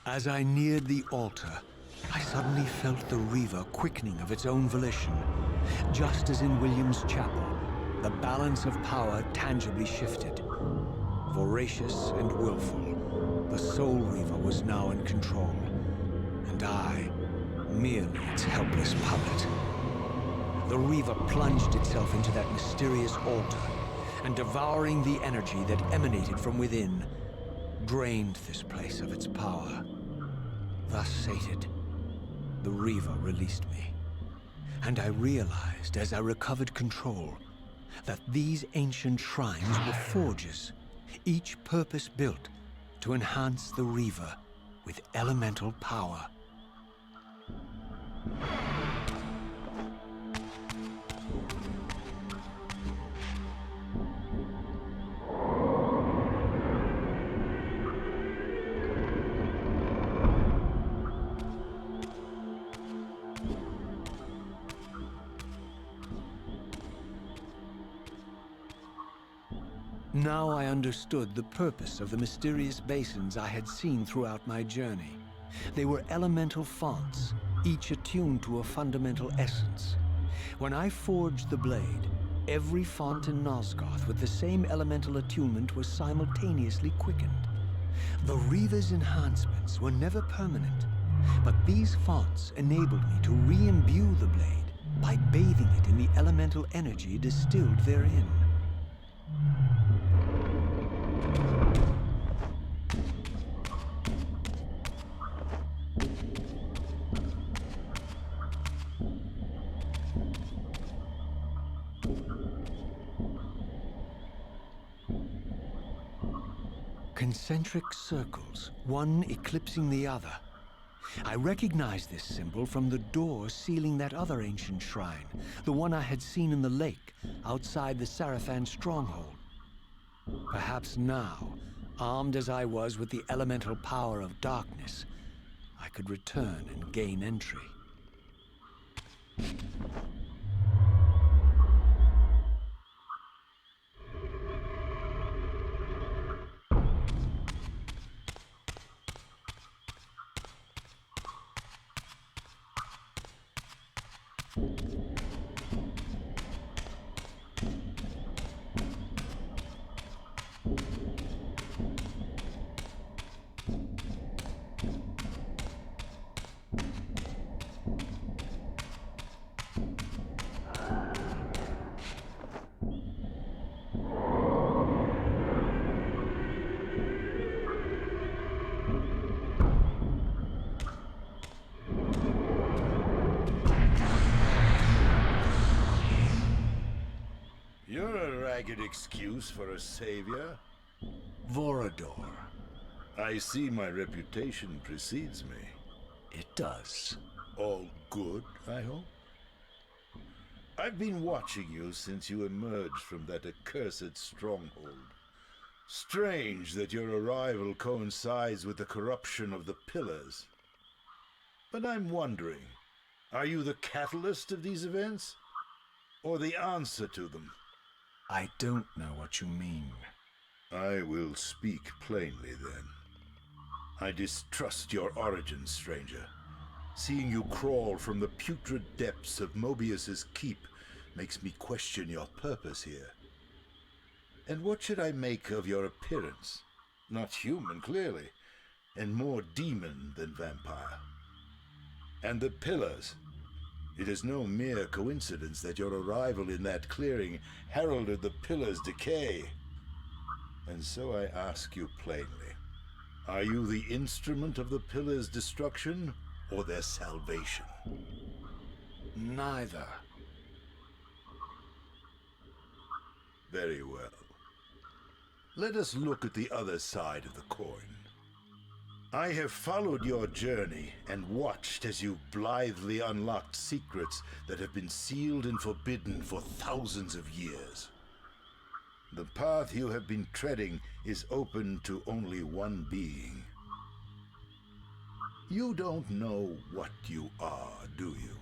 As I neared the altar, I suddenly felt the Reaver quickening of its own volition. Just as in William's chapel, the balance of power tangibly shifted. Voracious and willful, the Soul Reaver was now in control, and I, merely its helpless puppet. The Reaver plunged itself into that mysterious altar, and devouring the energy that emanated from within, drained this place of its power. Thus sated, the Reaver released me, and I realized as I recovered control that these ancient shrines were forges, each purpose-built to enhance the Reaver with elemental power. Now I understood the purpose of the mysterious basins I had seen throughout my journey. They were elemental fonts, each attuned to a fundamental essence. When I forged the blade, every font in Nosgoth with the same elemental attunement was simultaneously quickened. The Reaver's enhancements were never permanent, but these fonts enabled me to re-imbue the blade by bathing it in the elemental energy distilled therein. Concentric circles, one eclipsing the other. I recognized this symbol from the door sealing that other ancient shrine, the one I had seen in the lake outside the Sarafan stronghold. Perhaps now, armed as I was with the elemental power of darkness, I could return and gain entry. You're a ragged excuse for a savior. Vorador. I see my reputation precedes me. It does. All good, I hope? I've been watching you since you emerged from that accursed stronghold. Strange that your arrival coincides with the corruption of the Pillars. But I'm wondering, are you the catalyst of these events? Or the answer to them? I don't know what you mean. I will speak plainly then. I distrust your origins, stranger. Seeing you crawl from the putrid depths of Mobius's keep makes me question your purpose here. And what should I make of your appearance? Not human, clearly, and more demon than vampire. And the Pillars. It is no mere coincidence that your arrival in that clearing heralded the Pillars' decay. And so I ask you plainly, are you the instrument of the Pillars' destruction or their salvation? Neither. Very well. Let us look at the other side of the coin. I have followed your journey and watched as you blithely unlocked secrets that have been sealed and forbidden for thousands of years. The path you have been treading is open to only one being. You don't know what you are, do you?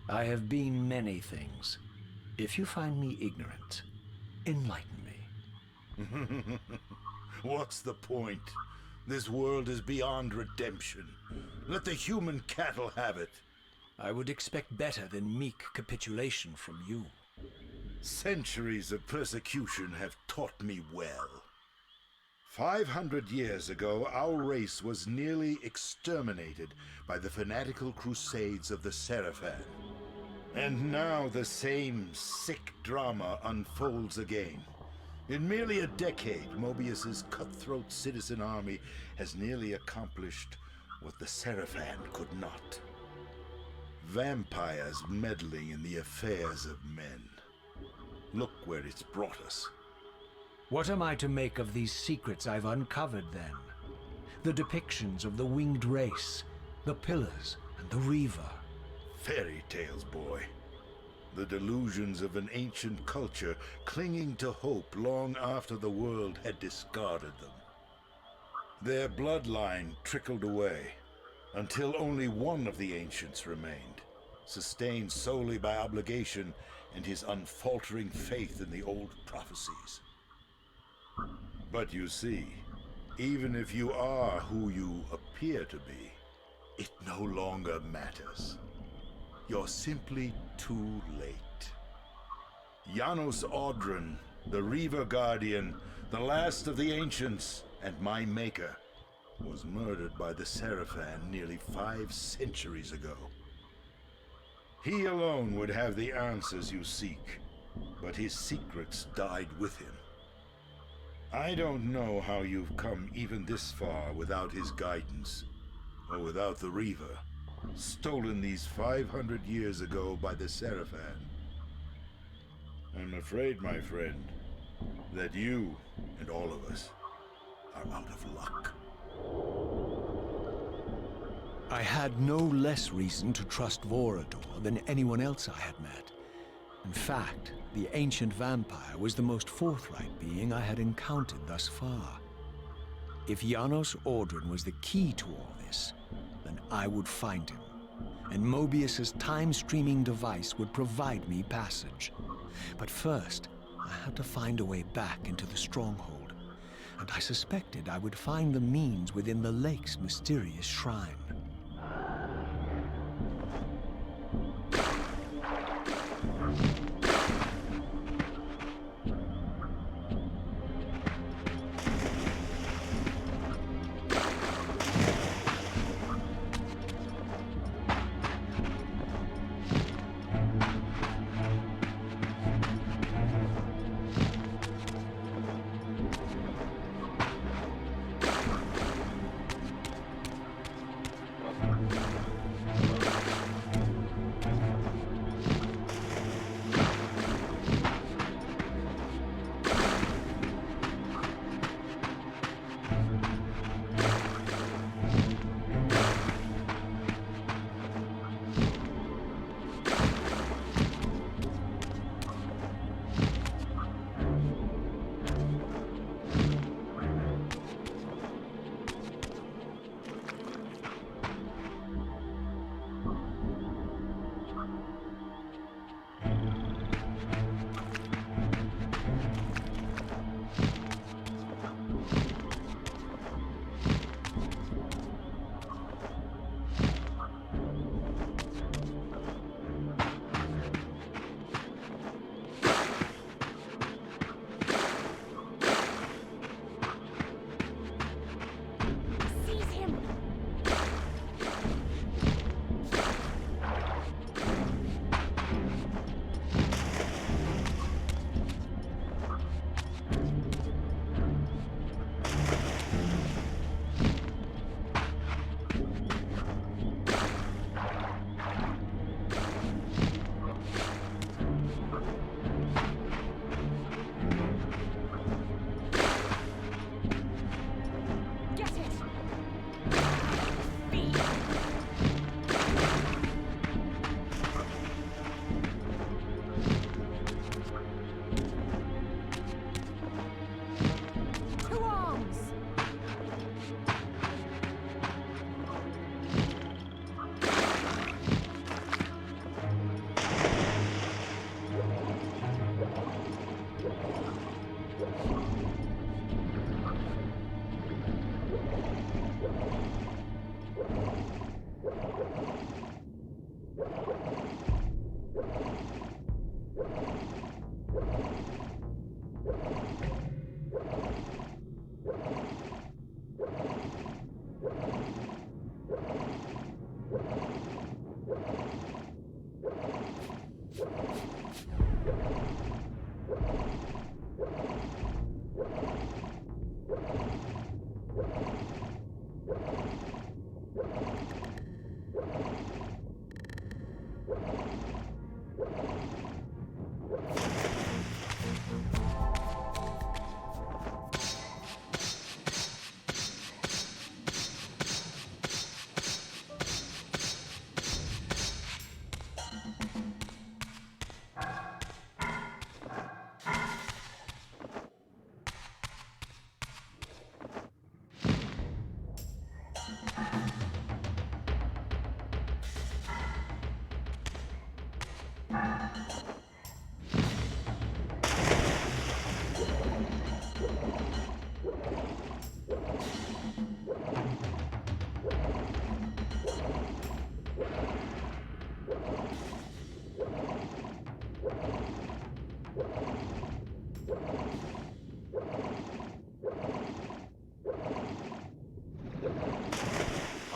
I have been many things. If you find me ignorant, enlighten me. What's the point? This world is beyond redemption. Let the human cattle have it. I would expect better than meek capitulation from you. Centuries of persecution have taught me well. 500 years ago, our race was nearly exterminated by the fanatical crusades of the Seraphim. And now the same sick drama unfolds again. In merely a decade, Mobius's cutthroat citizen army has nearly accomplished what the Seraphim could not. Vampires meddling in the affairs of men. Look where it's brought us. What am I to make of these secrets I've uncovered, then? The depictions of the winged race, the pillars, and the Reaver. Fairy tales, boy. The delusions of an ancient culture clinging to hope long after the world had discarded them. Their bloodline trickled away, until only one of the ancients remained, sustained solely by obligation and his unfaltering faith in the old prophecies. But you see, even if you are who you appear to be, it no longer matters. You're simply too late. Janos Audron, the Reaver Guardian, the last of the ancients, and my maker, was murdered by the Seraphim nearly 5 centuries ago. He alone would have the answers you seek, but his secrets died with him. I don't know how you've come even this far without his guidance, or without the Reaver, stolen these 500 years ago by the Seraphim. I'm afraid, my friend, that you and all of us are out of luck. I had no less reason to trust Vorador than anyone else I had met. In fact, the ancient vampire was the most forthright being I had encountered thus far. If Janos Audron was the key to all this, then I would find him, and Mobius's time-streaming device would provide me passage. But first, I had to find a way back into the stronghold, and I suspected I would find the means within the lake's mysterious shrine.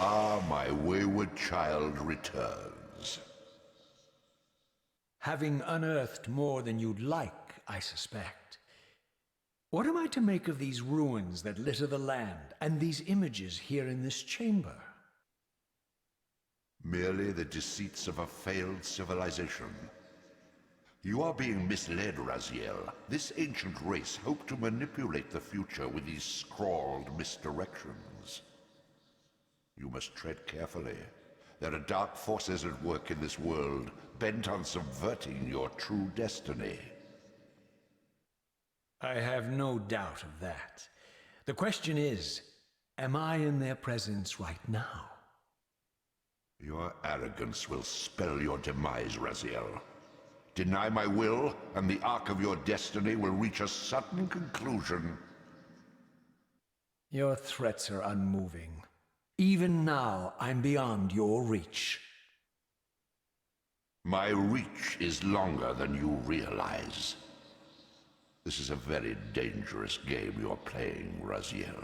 Ah, my wayward child returns. Having unearthed more than you'd like, I suspect. What am I to make of these ruins that litter the land, and these images here in this chamber? Merely the deceits of a failed civilization. You are being misled, Raziel. This ancient race hoped to manipulate the future with these scrawled misdirections. You must tread carefully. There are dark forces at work in this world, bent on subverting your true destiny. I have no doubt of that. The question is, am I in their presence right now? Your arrogance will spell your demise, Raziel. Deny my will, and the arc of your destiny will reach a sudden conclusion. Your threats are unmoving. Even now, I'm beyond your reach. My reach is longer than you realize. This is a very dangerous game you're playing, Raziel.